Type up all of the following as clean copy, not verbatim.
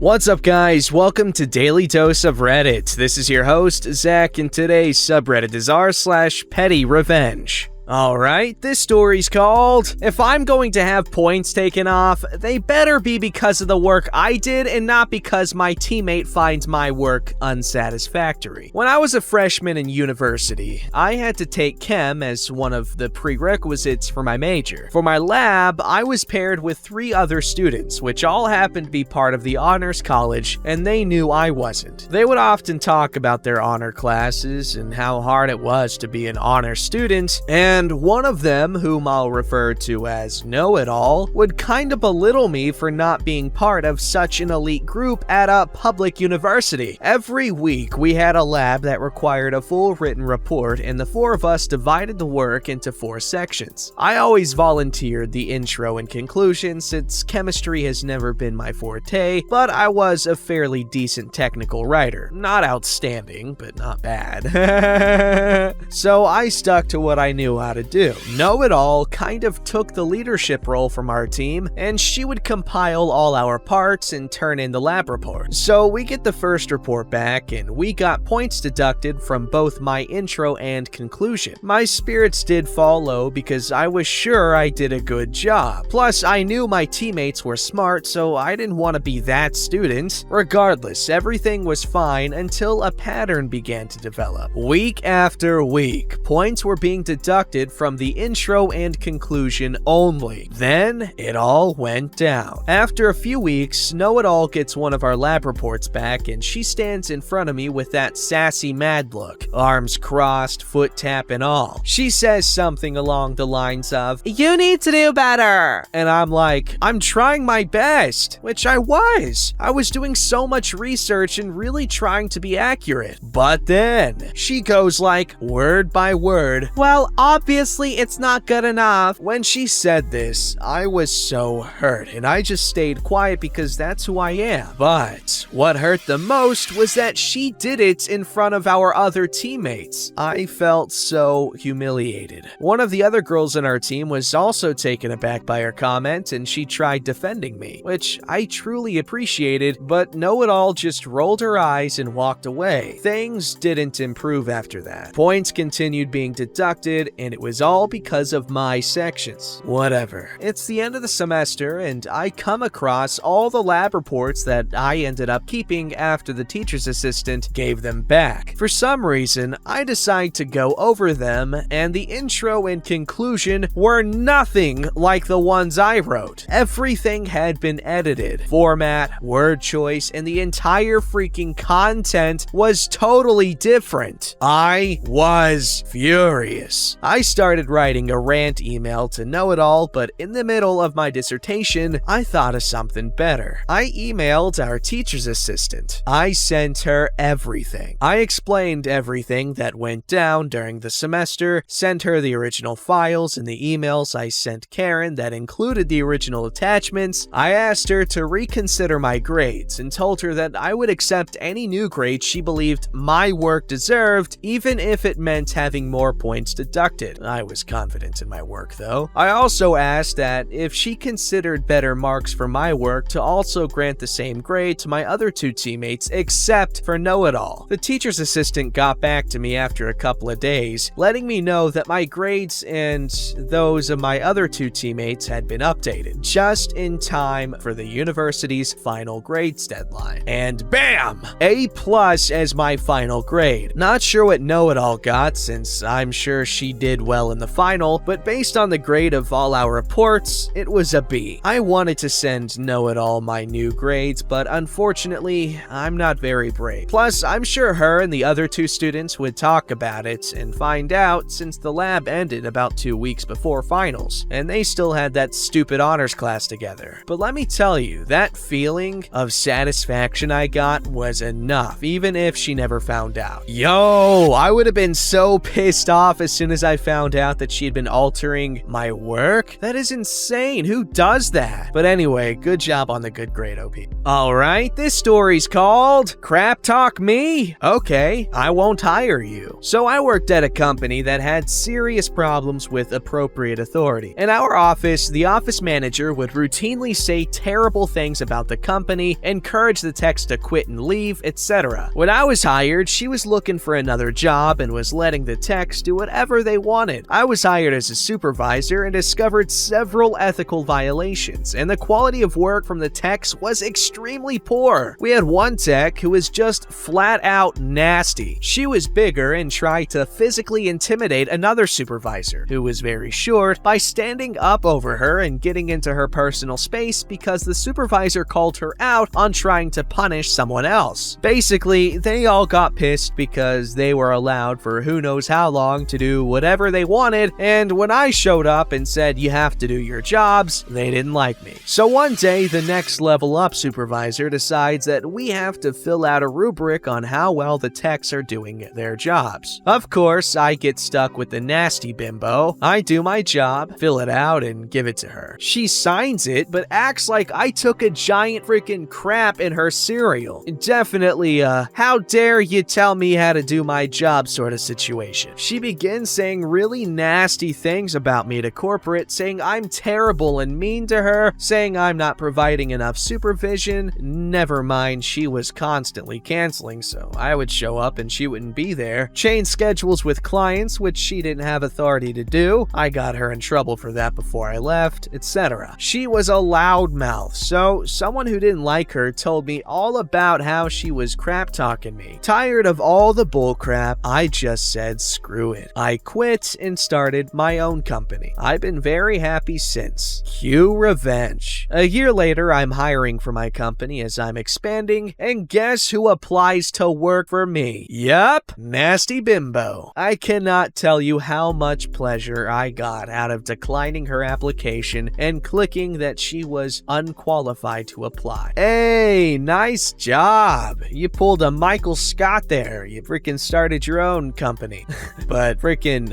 What's up, guys? Welcome to Daily Dose of Reddit. This is your host, Zach, and today's subreddit is r/ProRevenge. Alright, this story's called, "If I'm going to have points taken off, they better be because of the work I did and not because my teammate finds my work unsatisfactory." When I was a freshman in university, I had to take chem as one of the prerequisites for my major. For my lab, I was paired with 3 other students, which all happened to be part of the honors college, and they knew I wasn't. They would often talk about their honor classes and how hard it was to be an honor student, and one of them, whom I'll refer to as Know-It-All, would kinda belittle me for not being part of such an elite group at a public university. Every week, we had a lab that required a full written report, and the 4 of us divided the work into 4 sections. I always volunteered the intro and conclusion since chemistry has never been my forte, but I was a fairly decent technical writer. Not outstanding, but not bad. So I stuck to what I knew how to do. Know-It-All kind of took the leadership role from our team, and she would compile all our parts and turn in the lab report. So we get the first report back, and we got points deducted from both my intro and conclusion. My spirits did fall low because I was sure I did a good job. Plus, I knew my teammates were smart, so I didn't want to be that student. Regardless, everything was fine until a pattern began to develop. Week after week, points were being deducted from the intro and conclusion only. Then, it all went down. After a few weeks, Know-It-All gets one of our lab reports back, and she stands in front of me with that sassy mad look, arms crossed, foot tap and all. She says something along the lines of, "You need to do better." And I'm like, "I'm trying my best," which I was. I was doing so much research and really trying to be accurate. But then, she goes like, word by word, "Well, obviously it's not good enough." When she said this, I was so hurt, and I just stayed quiet because that's who I am. But what hurt the most was that she did it in front of our other teammates. I felt so humiliated. One of the other girls in our team was also taken aback by her comment, and she tried defending me, which I truly appreciated, but Know-It-All just rolled her eyes and walked away. Things didn't improve after that. Points continued being deducted, and it was all because of my sections. Whatever. It's the end of the semester, and I come across all the lab reports that I ended up keeping after the teacher's assistant gave them back. For some reason, I decide to go over them, and the intro and conclusion were nothing like the ones I wrote. Everything had been edited. Format, word choice, and the entire freaking content was totally different. I was furious. I started writing a rant email to Know-It-All, but in the middle of my dissertation, I thought of something better. I emailed our teacher's assistant. I sent her everything. I explained everything that went down during the semester, sent her the original files and the emails I sent Karen that included the original attachments. I asked her to reconsider my grades and told her that I would accept any new grade she believed my work deserved, even if it meant having more points deducted. I was confident in my work, though. I also asked that if she considered better marks for my work, to also grant the same grade to my other 2 teammates, except for Know-It-All. The teacher's assistant got back to me after a couple of days, letting me know that my grades and those of my other 2 teammates had been updated, just in time for the university's final grades deadline. And bam! A+ as my final grade. Not sure what Know-It-All got, since I'm sure she did well in the final, but based on the grade of all our reports, it was a B. I wanted to send Know-It-All my new grades, but unfortunately, I'm not very brave. Plus, I'm sure her and the other 2 students would talk about it and find out, since the lab ended about 2 weeks before finals, and they still had that stupid honors class together. But let me tell you, that feeling of satisfaction I got was enough, even if she never found out. Yo, I would have been so pissed off as soon as I found out that she had been altering my work? That is insane. Who does that? But anyway, good job on the good grade, OP. Alright, this story's called Crap Talk Me? Okay, I won't hire you. So I worked at a company that had serious problems with appropriate authority. In our office, the office manager would routinely say terrible things about the company, encourage the techs to quit and leave, etc. When I was hired, she was looking for another job and was letting the techs do whatever they wanted. I was hired as a supervisor and discovered several ethical violations, and the quality of work from the techs was extremely poor. We had one tech who was just flat out nasty. She was bigger and tried to physically intimidate another supervisor, who was very short, by standing up over her and getting into her personal space because the supervisor called her out on trying to punish someone else. Basically, they all got pissed because they were allowed for who knows how long to do whatever they wanted, and when I showed up and said you have to do your jobs, they didn't like me. So one day, the next level up supervisor decides that we have to fill out a rubric on how well the techs are doing their jobs. Of course, I get stuck with the nasty bimbo. I do my job, fill it out, and give it to her. She signs it, but acts like I took a giant freaking crap in her cereal. Definitely how dare you tell me how to do my job sort of situation. She begins saying really nasty things about me to corporate, saying I'm terrible and mean to her, saying I'm not providing enough supervision. Never mind, she was constantly canceling, so I would show up and she wouldn't be there. Change schedules with clients, which she didn't have authority to do. I got her in trouble for that before I left, etc. She was a loudmouth, so someone who didn't like her told me all about how she was crap talking me. Tired of all the bullcrap, I just said screw it. I quit and started my own company. I've been very happy since. Cue revenge. A year later, I'm hiring for my company as I'm expanding, and guess who applies to work for me? Yup, nasty bimbo. I cannot tell you how much pleasure I got out of declining her application and clicking that she was unqualified to apply. Hey, nice job. You pulled a Michael Scott there. You freaking started your own company. But freaking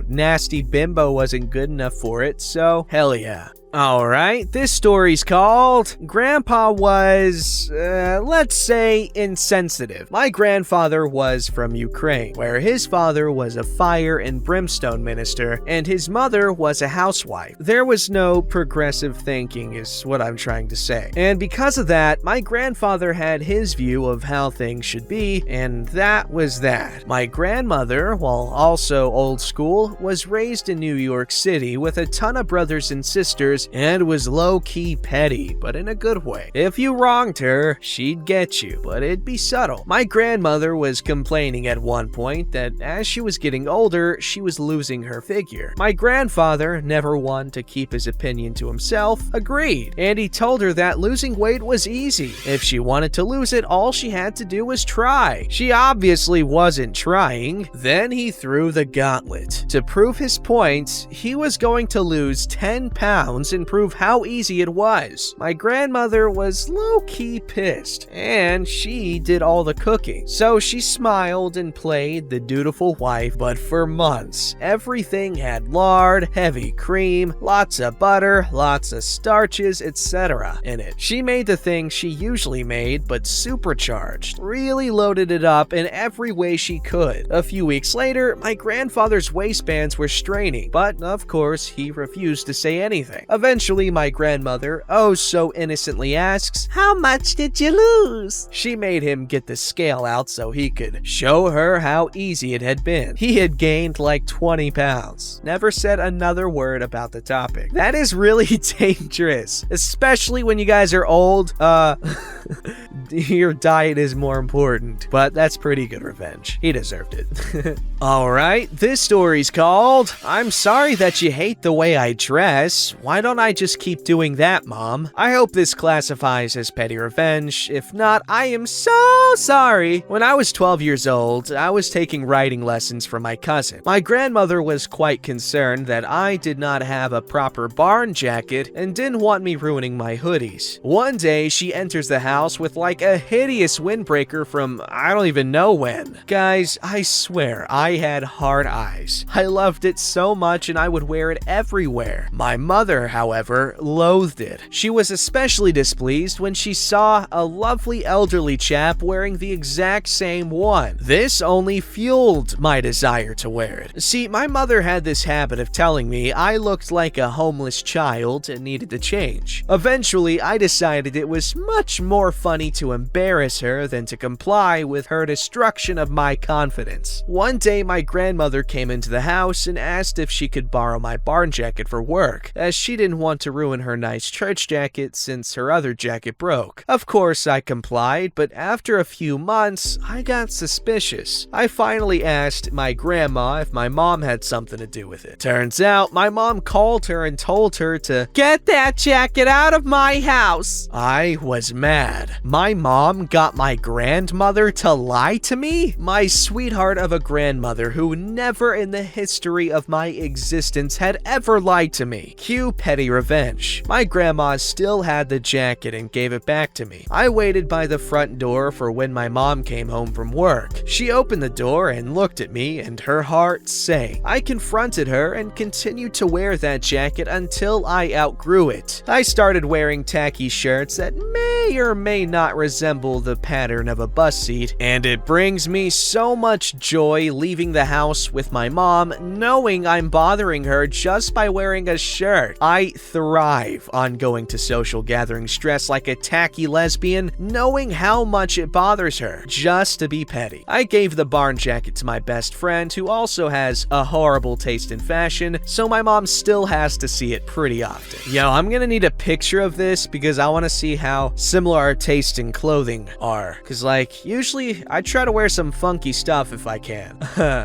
nasty bimbo wasn't good enough for it, so hell yeah. Alright, this story's called Grandpa Was, let's say, insensitive. My grandfather was from Ukraine, where his father was a fire and brimstone minister, and his mother was a housewife. There was no progressive thinking, is what I'm trying to say. And because of that, my grandfather had his view of how things should be, and that was that. My grandmother, while also old school, was raised in New York City with a ton of brothers and sisters, and was low-key petty, but in a good way. If you wronged her, she'd get you, but it'd be subtle. My grandmother was complaining at one point that as she was getting older, she was losing her figure. My grandfather, never one to keep his opinion to himself, agreed, and he told her that losing weight was easy. If she wanted to lose it, all she had to do was try. She obviously wasn't trying. Then he threw the gauntlet. To prove his point, he was going to lose 10 pounds and prove how easy it was. My grandmother was low-key pissed, and she did all the cooking. So she smiled and played the dutiful wife, but for months, everything had lard, heavy cream, lots of butter, lots of starches, etc. in it. She made the thing she usually made, but supercharged. Really loaded it up in every way she could. A few weeks later, my grandfather's waistbands were straining, but of course, he refused to say anything. Eventually, my grandmother, oh so innocently asks, "How much did you lose?" She made him get the scale out so he could show her how easy it had been. He had gained like 20 pounds. Never said another word about the topic. That is really dangerous, especially when you guys are old. Your diet is more important, but that's pretty good revenge. He deserved it. Alright, this story's called I'm Sorry That You Hate the Way I Dress. Why don't don't I just keep doing that, Mom? I hope this classifies as petty revenge. If not, I am so sorry. When I was 12 years old, I was taking writing lessons from my cousin. My grandmother was quite concerned that I did not have a proper barn jacket and didn't want me ruining my hoodies. One day, she enters the house with like a hideous windbreaker from I don't even know when. Guys, I swear, I had hard eyes. I loved it so much and I would wear it everywhere. My mother, however, loathed it. She was especially displeased when she saw a lovely elderly chap wearing the exact same one. This only fueled my desire to wear it. See, my mother had this habit of telling me I looked like a homeless child and needed to change. Eventually, I decided it was much more funny to embarrass her than to comply with her destruction of my confidence. One day, my grandmother came into the house and asked if she could borrow my barn jacket for work, as she didn't want to ruin her nice church jacket since her other jacket broke. Of course, I complied, but after a few months, I got suspicious. I finally asked my grandma if my mom had something to do with it. Turns out, my mom called her and told her to get that jacket out of my house. I was mad. My mom got my grandmother to lie to me? My sweetheart of a grandmother who never in the history of my existence had ever lied to me. Cue petty revenge. My grandma still had the jacket and gave it back to me. I waited by the front door for when my mom came home from work. She opened the door and looked at me and her heart sank. I confronted her and continued to wear that jacket until I outgrew it. I started wearing tacky shirts that may or may not resemble the pattern of a bus seat, and it brings me so much joy leaving the house with my mom knowing I'm bothering her just by wearing a shirt. I thrive on going to social gatherings dressed like a tacky lesbian, knowing how much it bothers her just to be petty. I gave the barn jacket to my best friend who also has a horrible taste in fashion, so my mom still has to see it pretty often. Yo, I'm gonna need a picture of this because I want to see how similar our taste in clothing are. Cause like, usually I try to wear some funky stuff if I can.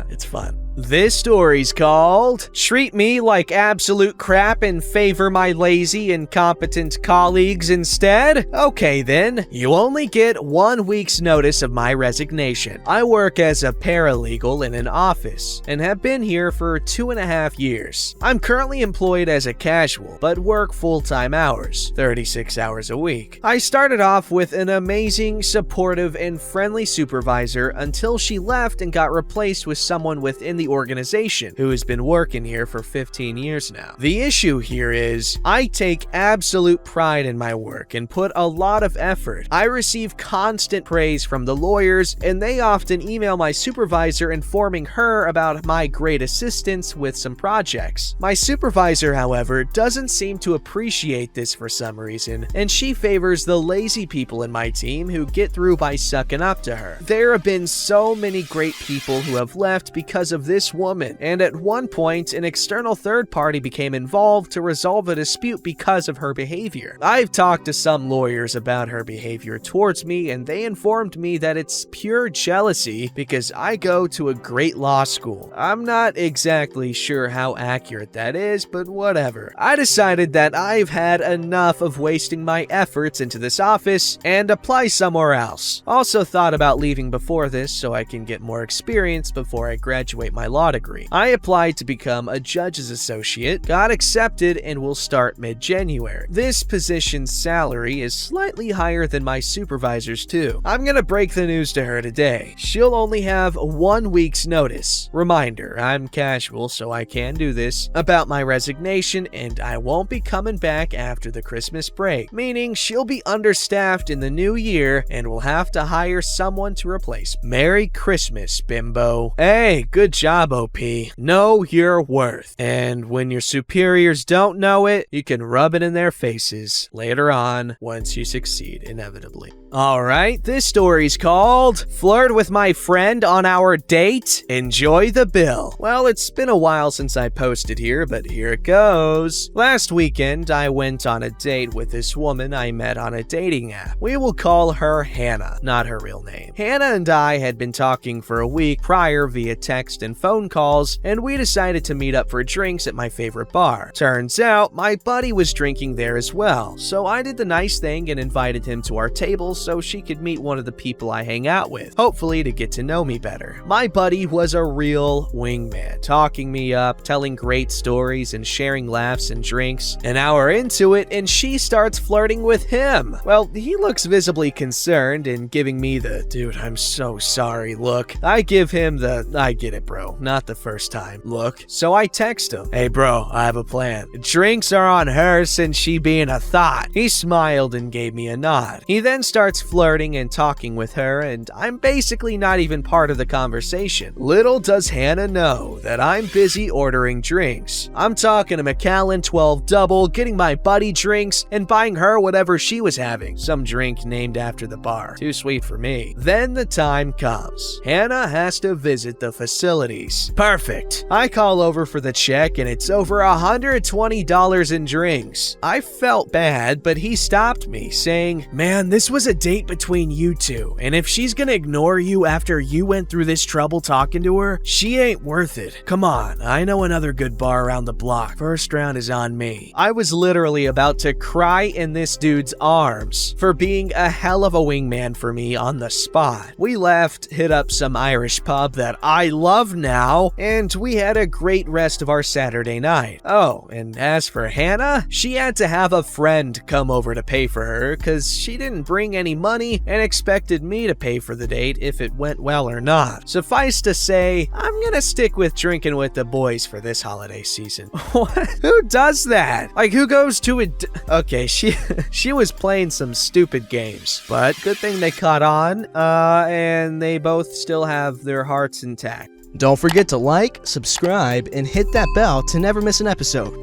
It's fun. This story's called Treat Me Like Absolute Crap and Favor My Lazy, Incompetent Colleagues Instead? Okay then, you only get 1 week's notice of my resignation. I work as a paralegal in an office and have been here for 2.5 years. I'm currently employed as a casual, but work full-time hours, 36 hours a week. I started off with an amazing, supportive, and friendly supervisor until she left and got replaced with someone within the organization who has been working here for 15 years now. The issue here is I take absolute pride in my work and put a lot of effort. I receive constant praise from the lawyers, and they often email my supervisor informing her about my great assistance with some projects. My supervisor, however, doesn't seem to appreciate this for some reason, and she favors the lazy people in my team who get through by sucking up to her. There have been so many great people who have left because of this woman, and at one point, an external third party became involved to resolve a dispute because of her behavior. I've talked to some lawyers about her behavior towards me, and they informed me that it's pure jealousy because I go to a great law school. I'm not exactly sure how accurate that is, but whatever. I decided that I've had enough of wasting my efforts into this office and apply somewhere else. Also thought about leaving before this so I can get more experience before I graduate my law degree. I applied to become a judge's associate, got accepted, and will start mid-January. This position's salary is slightly higher than my supervisor's too. I'm gonna break the news to her today. She'll only have 1 week's notice. Reminder, I'm casual, so I can do this, about my resignation, and I won't be coming back after the Christmas break, meaning she'll be understaffed in the new year and will have to hire someone to replace me. Merry Christmas, bimbo. Hey, good job, OP. Know your worth. And when your superiors don't know it, you can rub it in their faces later on once you succeed, inevitably. Alright, this story's called Flirt with My Friend on Our Date. Enjoy the bill. Well, it's been a while since I posted here, but here it goes. Last weekend, I went on a date with this woman I met on a dating app. We will call her Hannah, not her real name. Hannah and I had been talking for a week prior via text and phone phone calls, and we decided to meet up for drinks at my favorite bar. Turns out, my buddy was drinking there as well, so I did the nice thing and invited him to our table so she could meet one of the people I hang out with, hopefully to get to know me better. My buddy was a real wingman, talking me up, telling great stories, and sharing laughs and drinks. An hour into it, and she starts flirting with him. Well, he looks visibly concerned and giving me the "dude, I'm so sorry" look. I give him the "I get it, bro, not the first time" look. So I text him, "Hey bro, I have a plan. Drinks are on her since she being a thought." He smiled and gave me a nod. He then starts flirting and talking with her, and I'm basically not even part of the conversation. Little does Hannah know that I'm busy ordering drinks. I'm talking a Macallan 12 double, getting my buddy drinks, and buying her whatever she was having. Some drink named after the bar. Too sweet for me. Then the time comes. Hannah has to visit the facilities. Perfect. I call over for the check, and it's over $120 in drinks. I felt bad, but he stopped me, saying, "Man, this was a date between you two, and if she's gonna ignore you after you went through this trouble talking to her, she ain't worth it. Come on, I know another good bar around the block. First round is on me." I was literally about to cry in this dude's arms for being a hell of a wingman for me on the spot. We left, hit up some Irish pub that I love now, and we had a great rest of our Saturday night. Oh, and as for Hannah, she had to have a friend come over to pay for her because she didn't bring any money and expected me to pay for the date if it went well or not. Suffice to say, I'm gonna stick with drinking with the boys for this holiday season. What? Who does that? Like, who goes to a Okay, she was playing some stupid games, but good thing they caught on, and they both still have their hearts intact. Don't forget to like, subscribe, and hit that bell to never miss an episode.